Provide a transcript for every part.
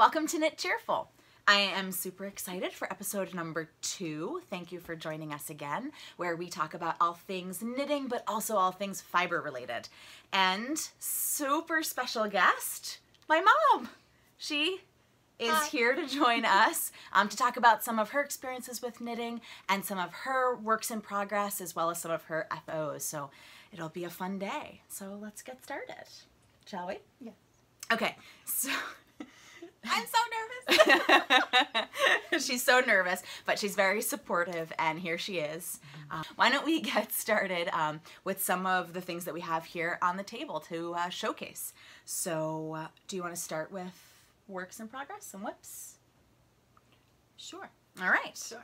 Welcome to Knit Cheerful. I am super excited for episode number 2. Thank you for joining us again, where we talk about all things knitting, but also all things fiber related. And super special guest, my mom. She is here to join us to talk about some of her experiences with knitting and some of her works in progress, as well as some of her FOs. So it'll be a fun day. So let's get started, shall we? Yeah. Okay, so I'm so nervous. she's so nervous, but she's very supportive, and here she is. Why don't we get started with some of the things that we have here on the table to showcase. So do you want to start with works in progress and whips? Sure. All right. Sure.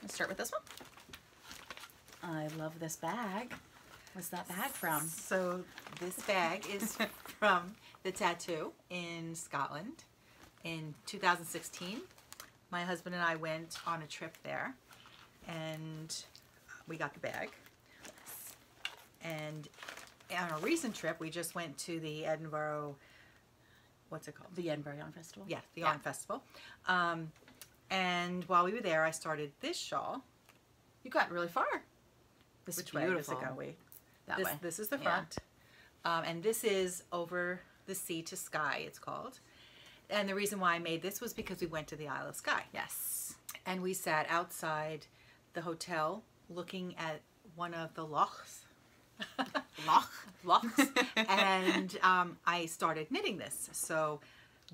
Let's start with this one. I love this bag. What's that bag from? So this bag is from the tattoo in Scotland in 2016. My husband and I went on a trip there, and we got the bag. And on a recent trip, we just went to the Edinburgh, what's it called? The Edinburgh Yarn Festival. Yeah, the Yarn Festival. And while we were there, I started this shawl. You got really far. This Which is way beautiful. does it go? Wait. That way. This is the Yeah. front. And this is Over the Sea to Sky, it's called. And the reason why I made this was because we went to the Isle of Skye. Yes. And we sat outside the hotel looking at one of the lochs. Lochs. And I started knitting this. So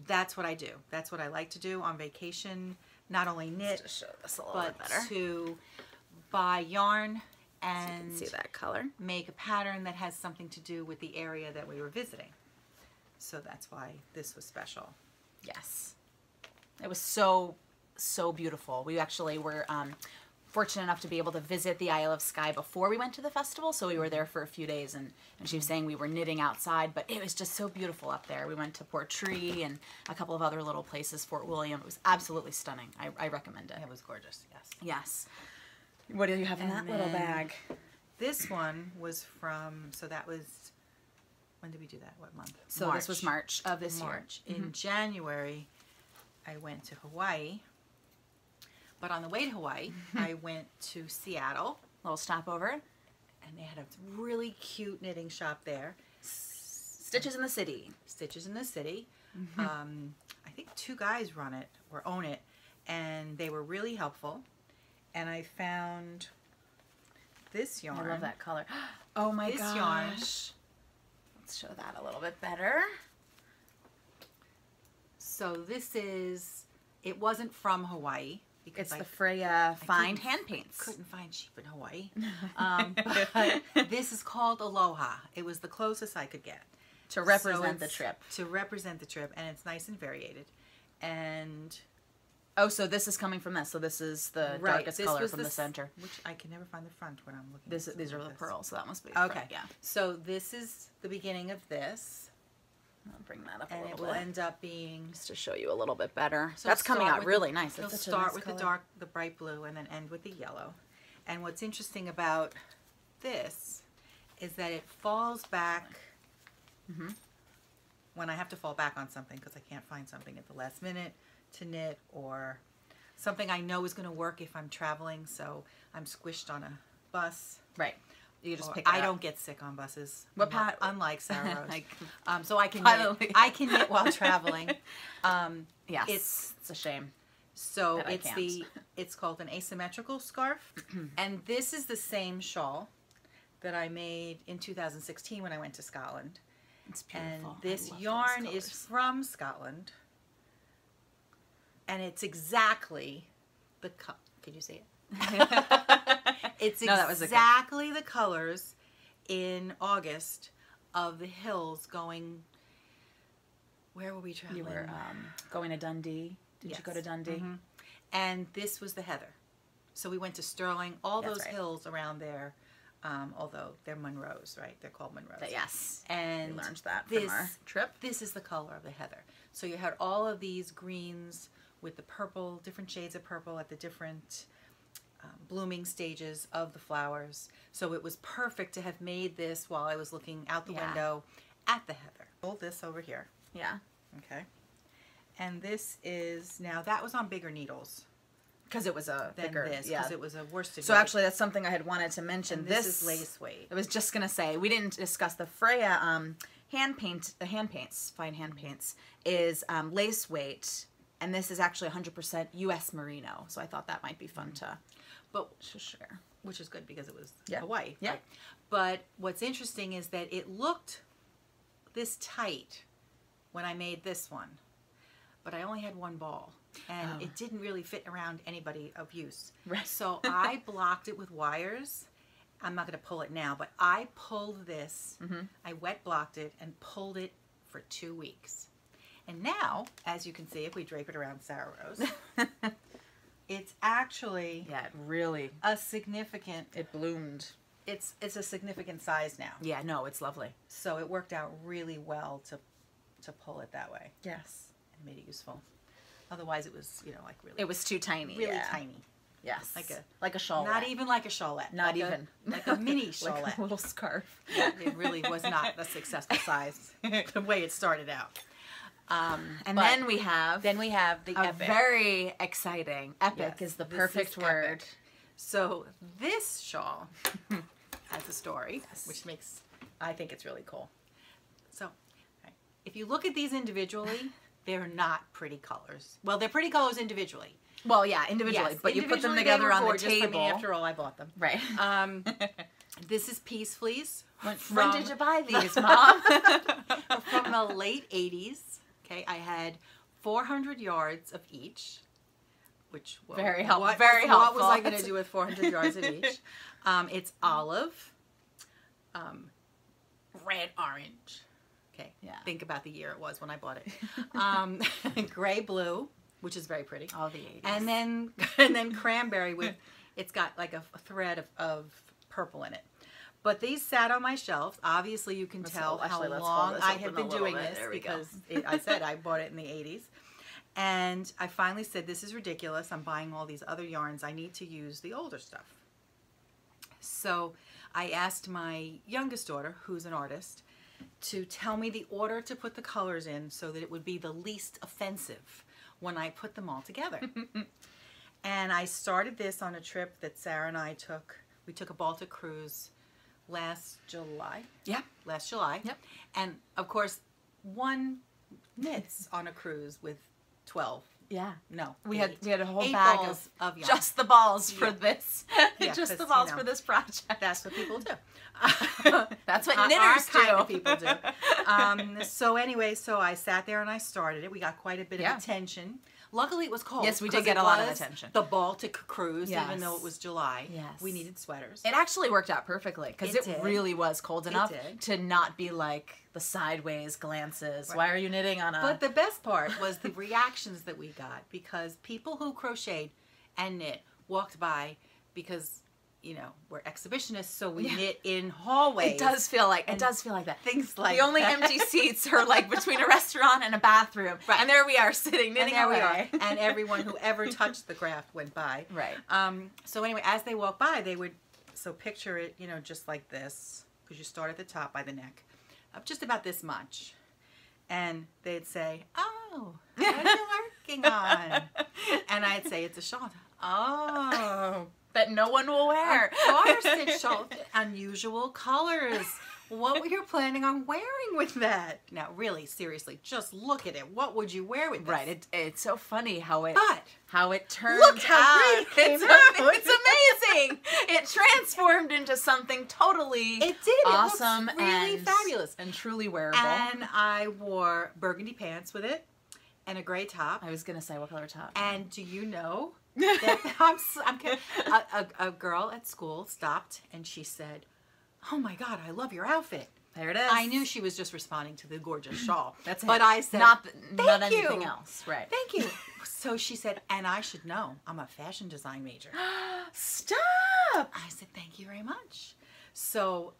that's what I do. That's what I like to do on vacation. Not only knit, Just show this a little but bit better. to buy yarn and So you can see that color. make a pattern that has something to do with the area that we were visiting. So that's why this was special. Yes. It was so beautiful. We actually were fortunate enough to be able to visit the Isle of Skye before we went to the festival, so we were there for a few days, and she was saying we were knitting outside, but it was just so beautiful up there. We went to Portree and a couple of other little places, Fort William. It was absolutely stunning. I recommend it. It was gorgeous, yes. Yes. What do you have in that little bag? This one was from, so that was, when did we do that? What month? So March. this was March of this March. year. In January, I went to Hawaii. But on the way to Hawaii, I went to Seattle. Little stopover. And they had a really cute knitting shop there. Stitches in the City. Stitches in the City. I think 2 guys run it or own it, and they were really helpful. And I found this yarn. I love that color. Oh my gosh. This yarn. Let's show that a little bit better. So this is, it wasn't from Hawaii. It's the Freya Find Hand Paints. Couldn't find cheap in Hawaii. But this is called Aloha. It was the closest I could get. To represent the trip. To represent the trip, and it's nice and variated. And oh, so this is coming from this. So this is the darkest color from the center. Which I can never find the front when I'm looking. These are the pearls, so that must be okay. front, yeah. So this is the beginning of this. I'll bring that up and a little it will bit. end up being, just to show you a little bit better. so that's coming out really nice. It'll It's such a start nice with color. the bright blue, and then end with the yellow. And what's interesting about this is that it falls back when I have to fall back on something because I can't find something at the last minute to knit, or something I know is going to work if I'm traveling, so I'm squished on a bus. Right. You just Or pick it I up. don't get sick on buses. What unlike Sarah Rose. Like, so I can Finally. knit. I can knit while traveling. yes. It's a shame. So that I it's can't. it's called an asymmetrical scarf, and this is the same shawl that I made in 2016 when I went to Scotland. It's beautiful. And I this love yarn those is colors. from Scotland, and it's exactly the could you see it? It's No, that was exactly the colors in August of the hills going. Where were we traveling? You were going to Dundee. Did you go to Dundee? And this was the heather. So we went to Stirling, all That's those right. hills around there, although they're Munros, right? They're called Munros. Yes. And We learned that from our trip. This is the color of the heather. So you had all of these greens with the purple, different shades of purple at the different blooming stages of the flowers. So it was perfect to have made this while I was looking out the window at the heather. Hold this over here. Yeah. Okay. And this is, now that was on bigger needles Because it was a than thicker, this, yeah. because it was a worsted So weight. actually, that's something I had wanted to mention. And this is lace weight. I was just gonna say we didn't discuss the Freya hand paints, fine hand paints, is lace weight, and this is actually 100% U.S. merino. So I thought that might be fun to share. Which is good because it was Yeah. Hawaii. Yeah. Right? But what's interesting is that it looked this tight when I made this one, but I only had one ball. And it didn't really fit around anybody of use. Right. So I blocked it with wires. I'm not going to pull it now, but I pulled this. I wet blocked it and pulled it for 2 weeks. And now, as you can see, if we drape it around Sarah Rose, it's actually Yeah, it really, a significant, it bloomed. it's a significant size now. Yeah, no, it's lovely. So it worked out really well to pull it that way Yes. and made it useful. Otherwise, it was, you know, like really, It was too tiny. really yeah. tiny. Yes. Like a shawl. Not even like a shawlette. Not like even. like a mini like shawlette. a little scarf. Yeah, it really was not a successful size the way it started out. And but then we have the a epic. very exciting. Epic Yes, is the this perfect is word. epic. So this shawl has a story, which makes, I think it's really cool. So okay, if you look at these individually, they're not pretty colors. Well, they're pretty colors individually. Well, yeah, individually, Yes, but you put them individually together they were on the gorgeous. table. I mean, after all, I bought them. Right. This is Peace Fleece. When did you buy these, Mom? From the late 80s. Okay, I had 400 yards of each, which Very helpful. What, Very What was I helpful. going to do with 400 yards of each? It's olive, red, orange. Okay, Yeah. think about the year it was when I bought it. Gray, blue, which is very pretty. All the 80s. And then cranberry with, it's got like a thread of purple in it. But these sat on my shelves. Obviously, you can tell how let's long hold this I open have a been little doing bit. this There we go. because I said I bought it in the 80s. And I finally said, this is ridiculous. I'm buying all these other yarns. I need to use the older stuff. So I asked my youngest daughter, who's an artist, to tell me the order to put the colors in so that it would be the least offensive when I put them all together. And I started this on a trip that Sarah and I took. We took a Baltic cruise last July. Yeah. Last July. Yep. And of course, one knits on a cruise with 12. Yeah. No. We had a whole 8 bag balls of yarn. just the balls for Yeah. this. Yeah, just the 'cause, balls you know, for this project. That's what people do. That's what Our knitters kind do. of people do. So anyway, so I sat there and I started it. We got quite a bit Yeah. of attention. Luckily, it was cold. Yes, we did 'cause get it a lot of was attention. The Baltic cruise, Yes. even though it was July. Yes. We needed sweaters. It actually worked out perfectly because It it did. really was cold enough did. to not be like the sideways glances. Why are you knitting on a... But the best part was the reactions that we got, because people who crocheted and knit walked by because, you know, we're exhibitionists, so we knit in hallways. It does feel like that. Things like The only that. empty seats are like between a restaurant and a bathroom. Right. And there we are sitting knitting And there we away. are. And everyone who ever touched the craft went by. Right. So anyway, as they walk by, they would, so picture it, you know, just like this, because you start at the top by the neck, up just about this much. And they'd say, oh, what are you working on? And I'd say, it's a shawl. Oh. That no one will wear. Of course, it's shawl. Unusual colors. What were you planning on wearing with that? Now, really, seriously, just look at it. What would you wear with this? Right. It's so funny how it But turns look how out. great it came It's, out. it's amazing. It transformed into something totally it did. awesome It looks really and fabulous. and truly wearable. And I wore burgundy pants with it and a gray top. I was gonna say, what color top? And do you know that a girl at school stopped and she said, "Oh my God, I love your outfit." There it is. I knew she was just responding to the gorgeous shawl. That's it. But I said, not "Thank anything you. else. Right. Thank you." So she said, "And I should know, I'm a fashion design major." Stop. I said, "Thank you very much." So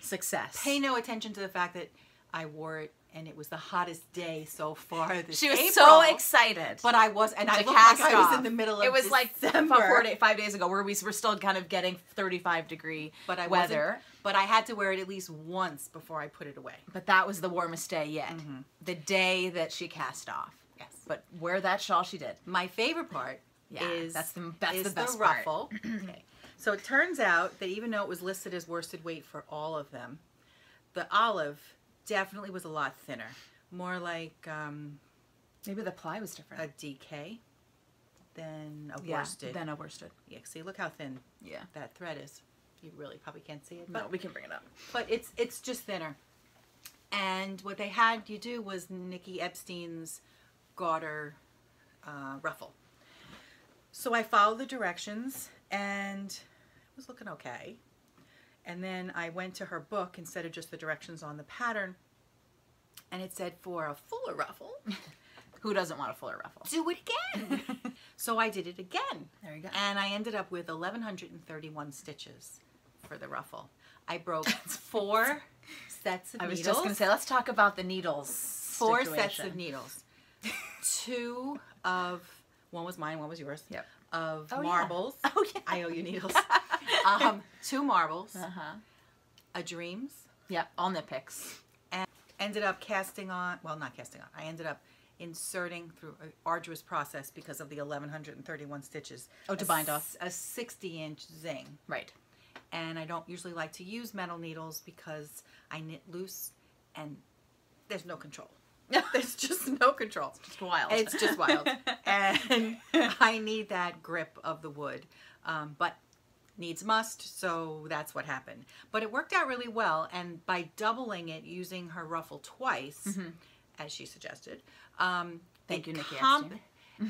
Success. pay no attention to the fact that I wore it and it was the hottest day so far this She was April. so excited. But I was, and I to looked cast like I was off. in the middle of It was December. like 5 days ago where we were still kind of getting 35-degree But I weather. But I had to wear it at least once before I put it away. But that was the warmest day yet. The day that she cast off. Yes. But wear that shawl she did. My favorite part is that's the best the ruffle. Okay. So it turns out that even though it was listed as worsted weight for all of them, the olive definitely was a lot thinner. More like maybe the ply was different. A DK than a worsted. Than a worsted. Yeah, see, look how thin that thread is. You really probably can't see it. But no, we can bring it up. But it's just thinner. And what they had you do was Nikki Epstein's garter ruffle. So I followed the directions and it was looking okay. And then I went to her book instead of just the directions on the pattern, and it said for a fuller ruffle. Who doesn't want a fuller ruffle? Do it again. So I did it again. There you go. And I ended up with 1,131 stitches for the ruffle. I broke 4 sets of needles. I was just going to say, let's talk about the needles. 4 sets of needles. 2 of, one was mine, one was yours. Yep. Of marbles. Yeah. Oh, yeah. I owe you needles. 2 marbles. A dreams. Yep, all knit picks. And ended up casting on, well, not casting on, I ended up inserting through an arduous process because of the 1,131 stitches. Oh, to bind off. A 60-inch zing. Right. And I don't usually like to use metal needles because I knit loose and there's no control. There's just no control. It's just wild. It's just wild. And I need that grip of the wood. But needs must, so that's what happened. But it worked out really well, and by doubling it using her ruffle twice, as she suggested, thank you, Nikki.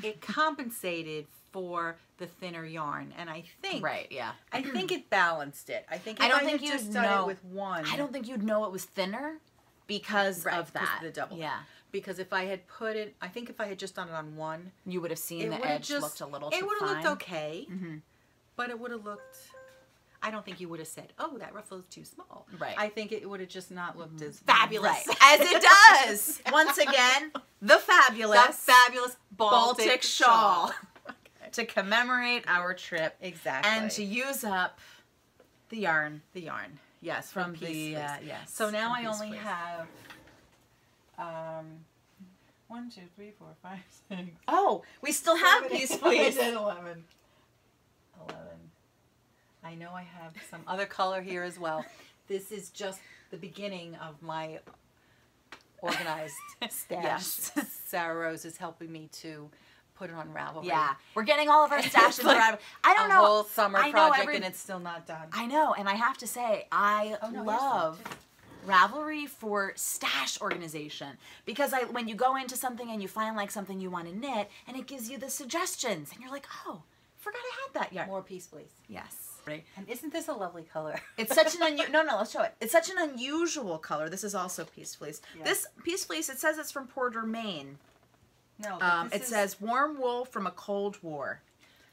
It compensated for the thinner yarn, and I think I think it balanced it. I think if I had just done it with one, I don't think you'd know it was thinner because of that. Because of the double. Yeah. Because if I had put it, I think if I had just done it on one, you would have seen the edge looked a little too fine. It would have looked okay, but it would have looked, I don't think you would have said, oh, that ruffle is too small. Right. I think it would have just not looked as fabulous. As it does. Once again, the fabulous Baltic shawl. To commemorate our trip. Exactly. And to use up the yarn. The yarn. Yes. From the, yes. So now I only have 1, 2, 3, 4, 5, 6. Oh, we still have Peace Fleece. 11. 11. I know I have some other color here as well. This is just the beginning of my organized stash. Yes. Sarah Rose is helping me to put it on Ravelry. Yeah, we're getting all of our stashes like Ravelry. I don't know. A whole summer project and it's still not done. I know, and I have to say, I love Ravelry for stash organization, because when you go into something and you find like something you want to knit, and it gives you the suggestions, and you're like, oh, forgot I had that yarn. More Peace Fleece. Yes. And isn't this a lovely color? It's such an no, let's show it. It's such an unusual color. This is also Peace Fleece. Yeah. This Peace Fleece, it says it's from Porter, Maine. No, it says warm wool from a cold war.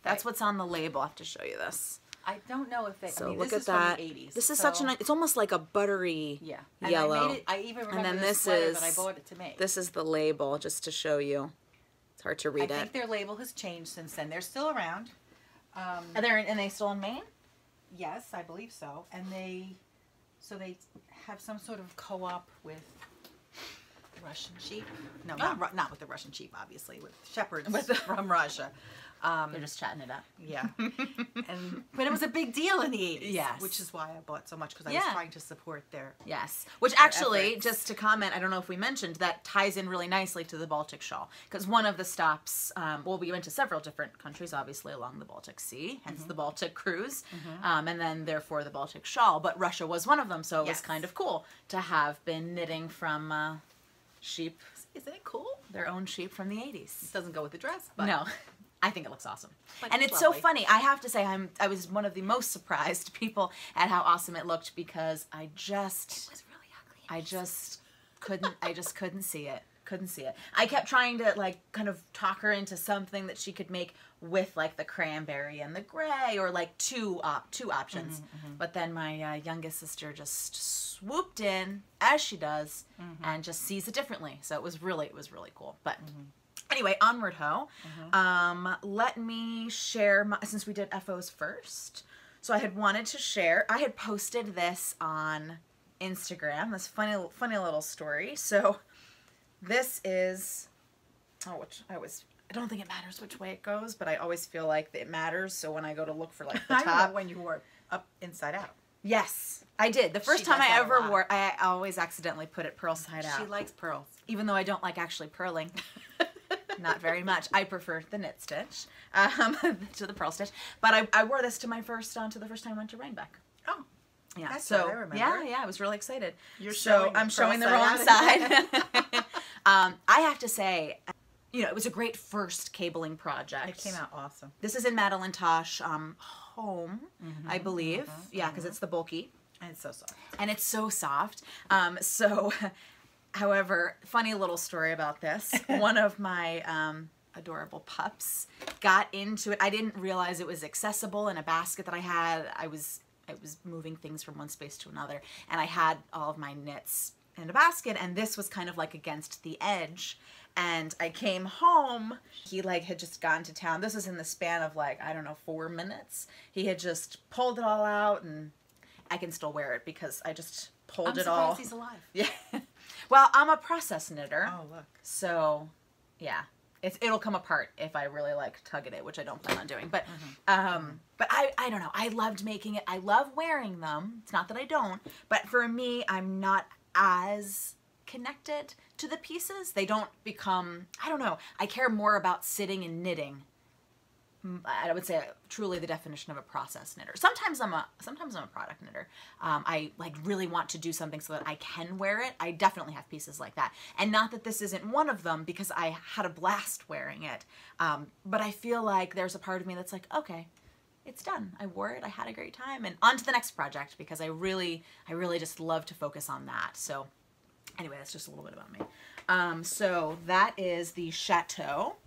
That's what's on the label. I have to show you this. I don't know if they. So I mean, look this at is that. From the 80s, this is such an. It's almost like a buttery yellow. I made it. I even remember this sweater that I bought it to make. This is the label, just to show you. It's hard to read I think their label has changed since then. They're still around. Are they still in Maine? Yes, I believe so. And they have some sort of co-op with Russian sheep. No, not with the Russian sheep, obviously, with shepherds from Russia. They're just chatting it up. Yeah. But it was a big deal in the 80s. Yes. Which is why I bought so much, because I was trying to support their Which actually, just to comment, I don't know if we mentioned, that ties in really nicely to the Baltic shawl. Because one of the stops, we went to several different countries, obviously, along the Baltic Sea, hence the Baltic cruise, and then therefore the Baltic shawl. But Russia was one of them, so it was kind of cool to have been knitting from sheep. Isn't it cool? Their own sheep from the 80s. It doesn't go with the dress, but... No. I think it looks awesome. But and it's so funny. I have to say, I was one of the most surprised people at how awesome it looked, because I just... It was really ugly. I just couldn't see it. Couldn't see it. I kept trying to, like, kind of talk her into something that she could make with, like, the cranberry and the gray, or, like, two options. But then my youngest sister just swooped in, as she does, and just sees it differently. So it was really cool. But... Anyway, onward ho. Let me share since we did FOs first. So I had wanted to share. I had posted this on Instagram. This funny little story. So this is I don't think it matters which way it goes, but I always feel like it matters. So when I go to look for like the I top. remember when you wore it up inside out. Yes, I did. The first She time does I that a ever lot. wore, I always accidentally put it pearl side out. She likes pearls. Even though I don't like actually purling. Not very much. I prefer the knit stitch to the purl stitch. But I wore this to the first time I went to Rhinebeck. Oh, Yeah. that's So what I remember. yeah, I was really excited. You're I'm showing the pearl wrong side side. I have to say, you know, it was a great first cabling project. It came out awesome. This is in Madeline Tosh home, I believe. Yeah, because it's the bulky. And it's so soft. And it's so soft. However, funny little story about this. One of my adorable pups got into it. I didn't realize it was accessible in a basket that I had. I was moving things from one space to another, and I had all of my knits in a basket, and this was kind of like against the edge. And I came home, he like had just gone to town. This was in the span of like, I don't know, 4 minutes. He had just pulled it all out, and I can still wear it because I just pulled it all. I'm surprised he's alive. Yeah. Well, I'm a process knitter. Oh, look. So, yeah. It'll come apart if I really like tug at it, which I don't plan on doing. But but I don't know. I loved making it. I love wearing them. It's not that I don't, but for me, I'm not as connected to the pieces. They don't become, I don't know. I care more about sitting and knitting. I would say truly the definition of a process knitter. Sometimes I'm a product knitter. I like really want to do something so that I can wear it. I definitely have pieces like that. And not that this isn't one of them, because I had a blast wearing it. But I feel like there's a part of me that's like, okay, it's done. I wore it. I had a great time, and on to the next project, because I really just love to focus on that. So anyway, that's just a little bit about me. So that is the Chateau.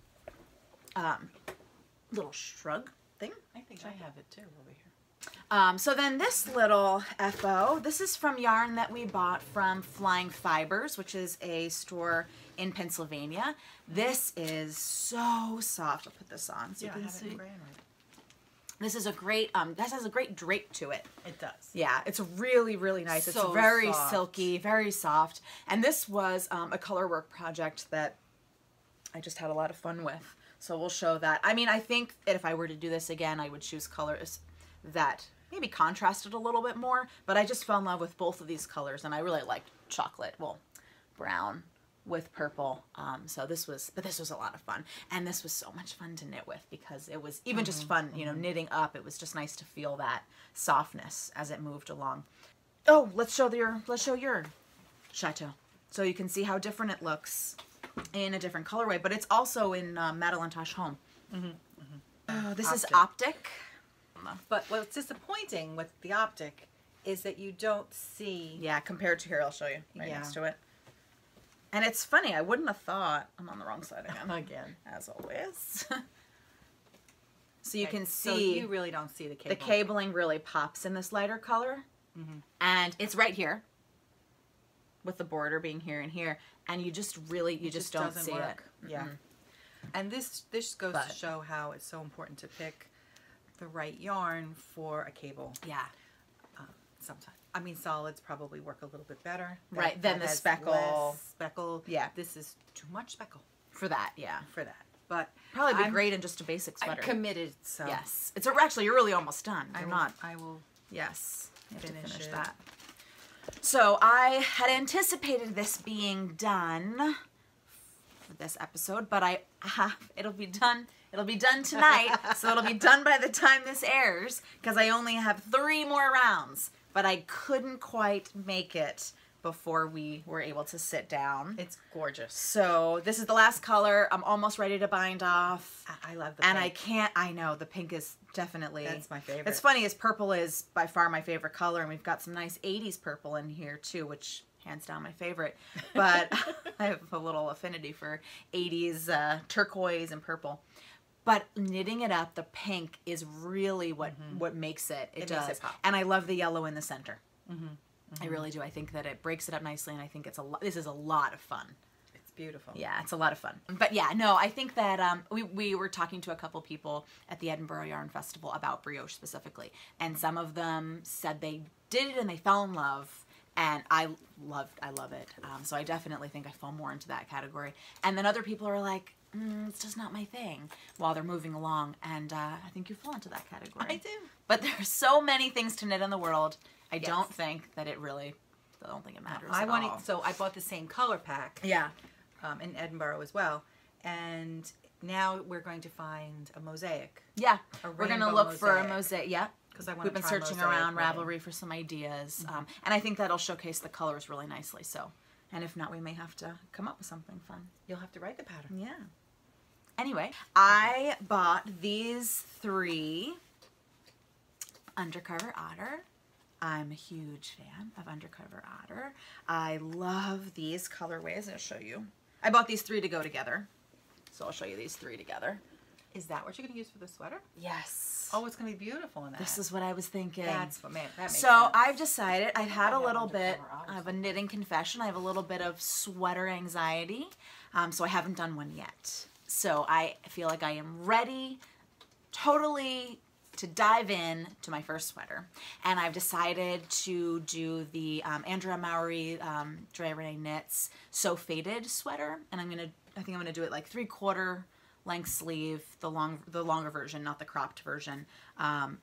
Little shrug thing. I think I have it too over here. So then this little FO, this is from yarn that we bought from Flying Fibers, which is a store in Pennsylvania. This is so soft. I'll put this on so you can see. This is a great, this has a great drape to it. It does. Yeah, it's really, really nice. So it's very soft. silky, very soft. And this was a color work project that I just had a lot of fun with. So we'll show that. I mean, I think that if I were to do this again, I would choose colors that maybe contrasted a little bit more, but I just fell in love with both of these colors, and I really liked chocolate, well, brown with purple. So this was a lot of fun, and this was so much fun to knit with, because it was even just fun, you know, knitting up. It was just nice to feel that softness as it moved along. Oh, let's show your Chateau, so you can see how different it looks in a different colorway, but it's also in Madeline Tosh Home. This is Optic. But what's disappointing with the Optic is that you don't see... Yeah, compared to here, I'll show you right Yeah. next to it. And it's funny, I wouldn't have thought... I'm on the wrong side again. Again. As always. So you Right. can So see you really don't see the cable. the cabling really pops in this lighter color. And it's right here, with the border being here and here. And you just really, you just don't doesn't see work. it. Yeah. And this goes But- to show how it's so important to pick the right yarn for a cable. Yeah. Sometimes. I mean, solids probably work a little bit better. Right, than the has speckle. less speckle. Yeah. This is too much speckle For that, yeah. for that. But Probably be I'm- great in just a basic I'm sweater. committed, so Yes. It's actually, you're really almost done. I You're will, not. I will Yes. You have to finish finish it. that. So I had anticipated this being done for this episode, but it'll be done tonight, so it'll be done by the time this airs, because I only have 3 more rounds, but I couldn't quite make it before we were able to sit down. It's gorgeous. So this is the last color. I'm almost ready to bind off. I love the And pink. I know, the pink is definitely... That's my favorite. It's funny, is purple is by far my favorite color, and we've got some nice 80s purple in here too, which hands down my favorite. But I have a little affinity for 80s turquoise and purple. But knitting it up, the pink is really what makes it. It does. makes it pop. And I love the yellow in the center. I really do. I think that it breaks it up nicely, and I think this is a lot of fun. It's beautiful. Yeah, it's a lot of fun. But yeah, no, I think that we were talking to a couple people at the Edinburgh Yarn Festival about brioche specifically, and some of them said they did it and they fell in love, and I love it. So I definitely think I fall more into that category. And then other people are like, it's just not my thing while they're moving along. And I think you fall into that category. I do. But there's so many things to knit in the world. I don't think that it really, I don't think it matters at all. So I bought the same color pack. Yeah. In Edinburgh as well. And now we're going to find a mosaic. Yeah. A We're going to rainbow look for a mosaic. Yeah. Because I want We've to been try searching mosaic around knitting. Ravelry for some ideas. And I think that'll showcase the colors really nicely. So, and if not, we may have to come up with something fun. You'll have to write the pattern. Yeah. Anyway, I bought these 3 Undercover Otter. I'm a huge fan of Undercover Otter. I love these colorways. I'll show you. I bought these 3 to go together. So I'll show you these 3 together. Is that what you're going to use for the sweater? Yes. Oh, it's going to be beautiful in that. This is what I was thinking. That makes so sense. I've decided, I've had a little bit Undercover of a knitting confession. I have a little bit of sweater anxiety. So I haven't done one yet. So I feel like I am ready totally to dive in to my first sweater. And I've decided to do the Andrea Mowry Drea Renee Knits So Faded sweater. And I think I'm gonna do it like 3/4 length sleeve, the longer version, not the cropped version.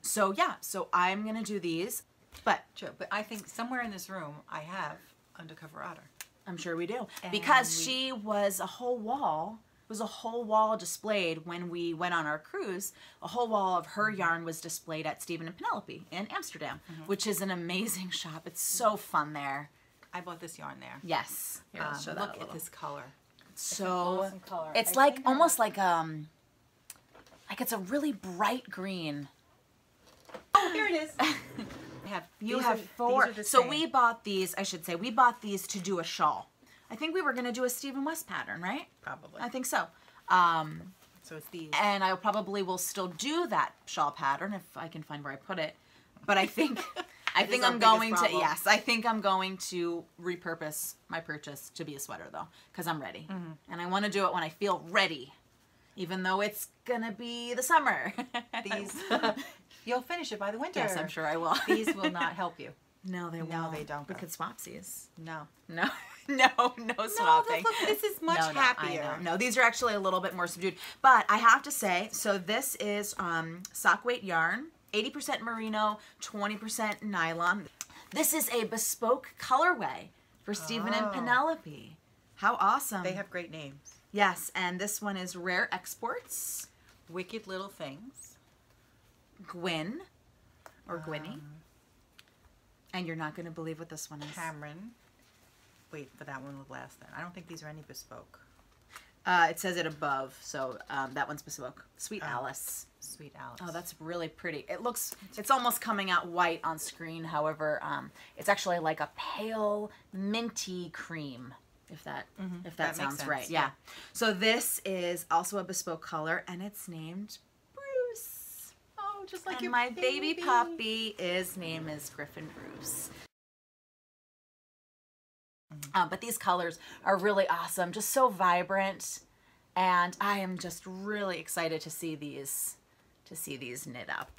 So yeah, so I'm gonna do these. But I think somewhere in this room I have Undercover Otter. I'm sure we do. And Because she was a whole wall. It was a whole wall displayed when we went on our cruise. A whole wall of her yarn was displayed at Stephen and Penelope in Amsterdam, which is an amazing shop. It's so fun there. I bought this yarn there. Yes. Here, let's show that a Look little. at this color. So awesome color. it's I like think almost like it's a really bright green. Oh, here it is. You have 4. These are the So same. we bought these, I should say, we bought these to do a shawl. I think we were going to do a Stephen West pattern, right? Probably. I think so. So it's these. And I probably will still do that shawl pattern if I can find where I put it. But I think I think I'm going to I think I'm going to repurpose my purchase to be a sweater though, because I'm ready. And I want to do it when I feel ready. Even though it's gonna be the summer. These you'll finish it by the winter. Yes, I'm sure I will. These will not help you. No, they won't. No, they don't. We could swapsies. No. No, no swapping. Look, this is much happier. I know. No, these are actually a little bit more subdued. But I have to say, so this is sock weight yarn, 80% merino, 20% nylon. This is a bespoke colorway for Stephen and Penelope. How awesome. They have great names. Yes, and this one is Rare Exports. Wicked Little Things. Gwyn, or Gwynny. And you're not going to believe what this one is. Cameron. Wait, but that one will last then. I don't think these are any bespoke. It says it above, so that one's bespoke. Sweet Alice. Sweet Alice. Oh, that's really pretty. It looks, it's almost coming out white on screen. However, it's actually like a pale minty cream, if that That sounds makes sense, right. yeah. So this is also a bespoke color, and it's named Bruce. Oh, just like And your my baby puppy, his name is Griffin Bruce. But these colors are really awesome, just so vibrant, and I am just really excited to see these knit up.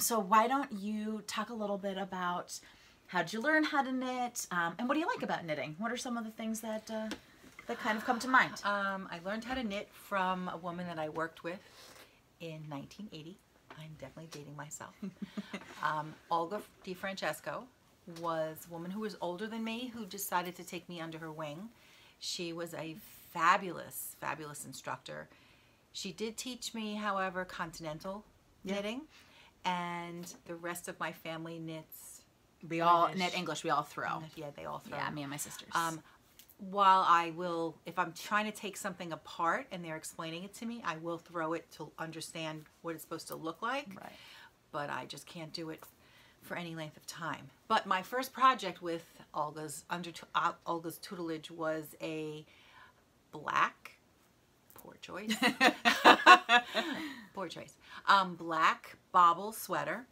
So why don't you talk a little bit about how did you learn how to knit, and what do you like about knitting? What are some of the things that that kind of come to mind? I learned how to knit from a woman that I worked with in 1980. I'm definitely dating myself. Olga DiFrancesco was a woman who was older than me who decided to take me under her wing. She was a fabulous, fabulous instructor. She did teach me, however, continental knitting, and the rest of my family knits. We all knit English, we all throw. Yeah, they all throw. Yeah, me and my sisters. While I will, if I'm trying to take something apart and they're explaining it to me, I will throw it to understand what it's supposed to look like. Right. But I just can't do it for any length of time. But my first project with Olga's tutelage was a black, poor choice, poor choice, black bobble sweater,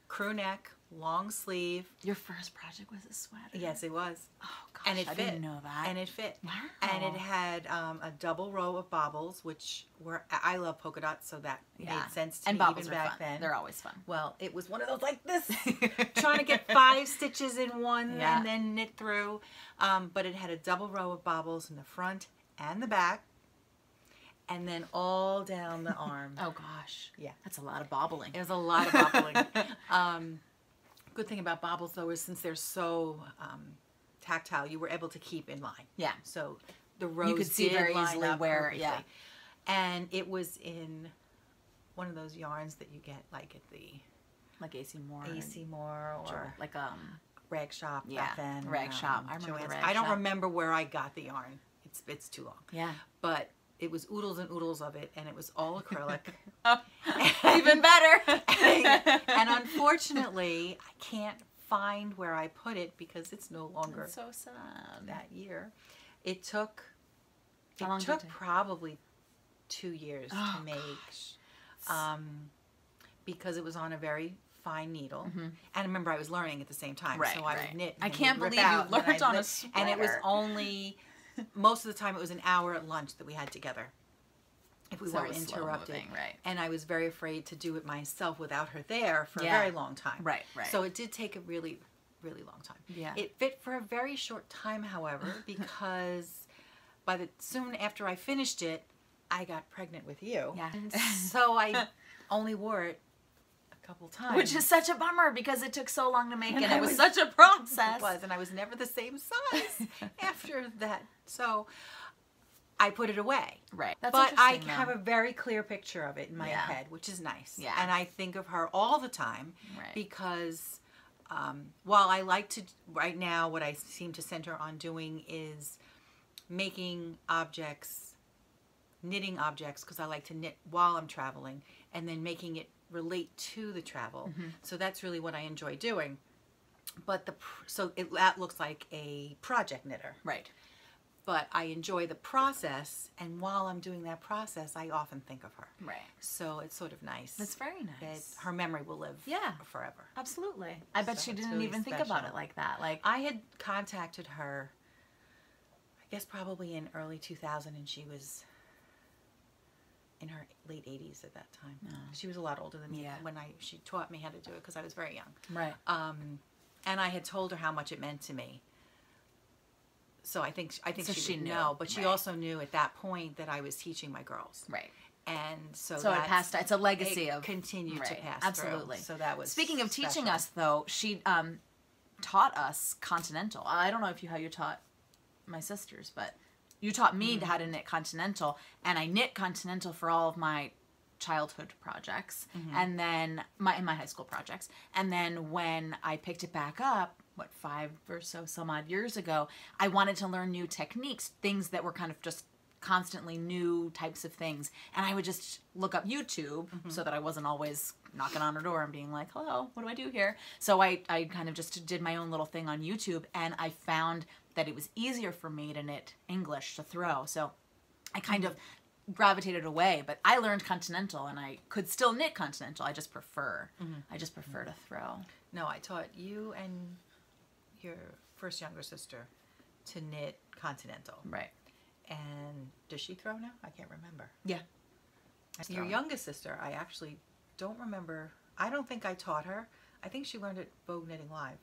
crew neck, long sleeve. Your first project was a sweater? Yes, it was. Oh gosh, And it I fit. didn't know that. And it fit. Wow. And it had a double row of bobbles, which were, I love polka dots, so that made sense to and me bobbles even are back fun. then. They're always fun. Well, it was one of those like this, trying to get 5 stitches in one and then knit through. But it had a double row of bobbles in the front and the back. and then all down the arm. Oh gosh. Yeah. That's a lot of bobbling. It was a lot of bobbling. Good thing about bobbles though is since they're so tactile, you were able to keep in line. Yeah. So the rows You could see did very line easily up where, perfectly. yeah. And it was in one of those yarns that you get like at the Like AC Moore. AC Moore or Sure. Like Rag Shop yeah, back then. Rag Shop. I remember the Joann's. Rag I don't Shop. remember where I got the yarn. It's too long. Yeah. But it was oodles and oodles of it, and it was all acrylic. Even better. And unfortunately, I can't find where I put it because it's no longer That's so sad. that year. It took How long did it take? probably 2 years Oh, to make, because it was on a very fine needle. And remember, I was learning at the same time, Right, so I right. would knit. I and can't rip believe you out, and then learned I'd on a knit. And it was sweater. only most of the time it was an hour at lunch that we had together if we So it weren't was slow interrupted. moving, right. And I was very afraid to do it myself without her there for Yeah. a very long time. Right, right. So it did take a really, really long time. Yeah. It fit for a very short time, however, because soon after I finished it, I got pregnant with you. Yeah. And so I only wore it a couple times. Which is such a bummer because it took so long to make and I it was such a process. It was, and I was never the same size after that. So I put it away. Right. That's But I interesting, have though. a very clear picture of it in my Yeah. head, which is nice. Yeah. And I think of her all the time Right. because while I like to, right now, what I seem to center on doing is making objects, knitting objects, because I like to knit while I'm traveling, and then making it relate to the travel. So that's really what I enjoy doing. But that looks like a project knitter. Right. But I enjoy the process, and while I'm doing that process, I often think of her. Right. So it's sort of nice. That's very That nice. her memory will live Yeah. forever. Absolutely. I bet So she it's didn't really even think about special. it like that. Like, I had contacted her, I guess probably in early 2000, and she was in her late 80s at that time. She was a lot older than me Yeah. when she taught me how to do it because I was very young. right. And I had told her how much it meant to me. So I think So she she would knew, know, but she right. also knew at that point that I was teaching my girls, Right. and so So it that's- passed. It's a legacy it of continued to right. pass Absolutely. through. So that was Speaking of teaching special. us, though, she taught us continental. I don't know how you taught my sisters, but you taught me how to knit continental, and I knit continental for all of my childhood projects, and then in my high school projects, and then when I picked it back up, 5 or some odd years ago, I wanted to learn new techniques, things that were kind of just constantly new types of things, and I would just look up YouTube so that I wasn't always knocking on her door and being like, hello, what do I do here? So I kind of just did my own little thing on YouTube, and I found that it was easier for me to knit English to throw, so I kind of gravitated away, but I learned continental, and I could still knit continental. I just prefer to throw. No, I taught you and your first younger sister to knit continental. Right. And does she throw now? I can't remember. Yeah. Your youngest sister, I actually don't remember. I don't think I taught her. I think she learned at Vogue Knitting Live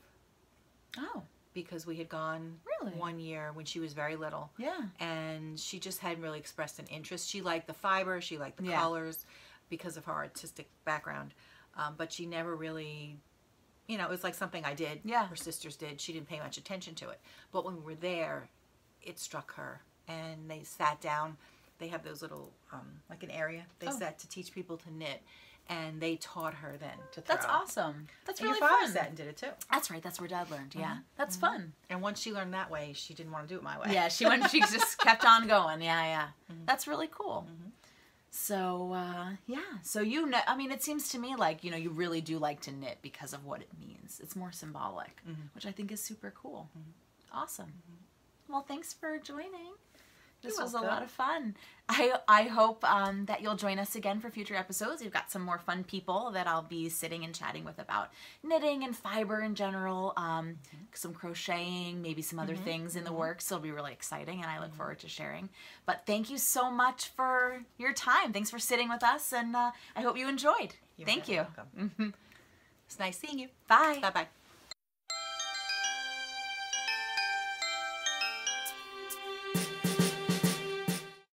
Oh, because we had gone Really? 1 year when she was very little. yeah. And she just hadn't really expressed an interest. She liked the fiber, she liked the Yeah. colors because of her artistic background. But she never really, it was like something I did. Yeah. Her sisters did. She didn't pay much attention to it. But when we were there, it struck her. And they sat down. They have those little, like an area. They sat to teach people to knit. And they taught her then to throw. That's awesome. That's And really your father fun. sat and did it too. That's right. That's where Dad learned. Yeah. That's fun. And once she learned that way, she didn't want to do it my way. Yeah, she just kept on going. Yeah. That's really cool. So, so it seems to me like, you really do like to knit because of what it means. It's more symbolic, which I think is super cool. Awesome. Well, thanks for joining. This was a lot of fun. I hope that you'll join us again for future episodes. We've got some more fun people that I'll be sitting and chatting with about knitting and fiber in general, some crocheting, maybe some other things in the works. It'll be really exciting, and I look forward to sharing. But thank you so much for your time. Thanks for sitting with us, and I hope you enjoyed. You're Thank very you. welcome. It's nice seeing you. Bye. Bye-bye.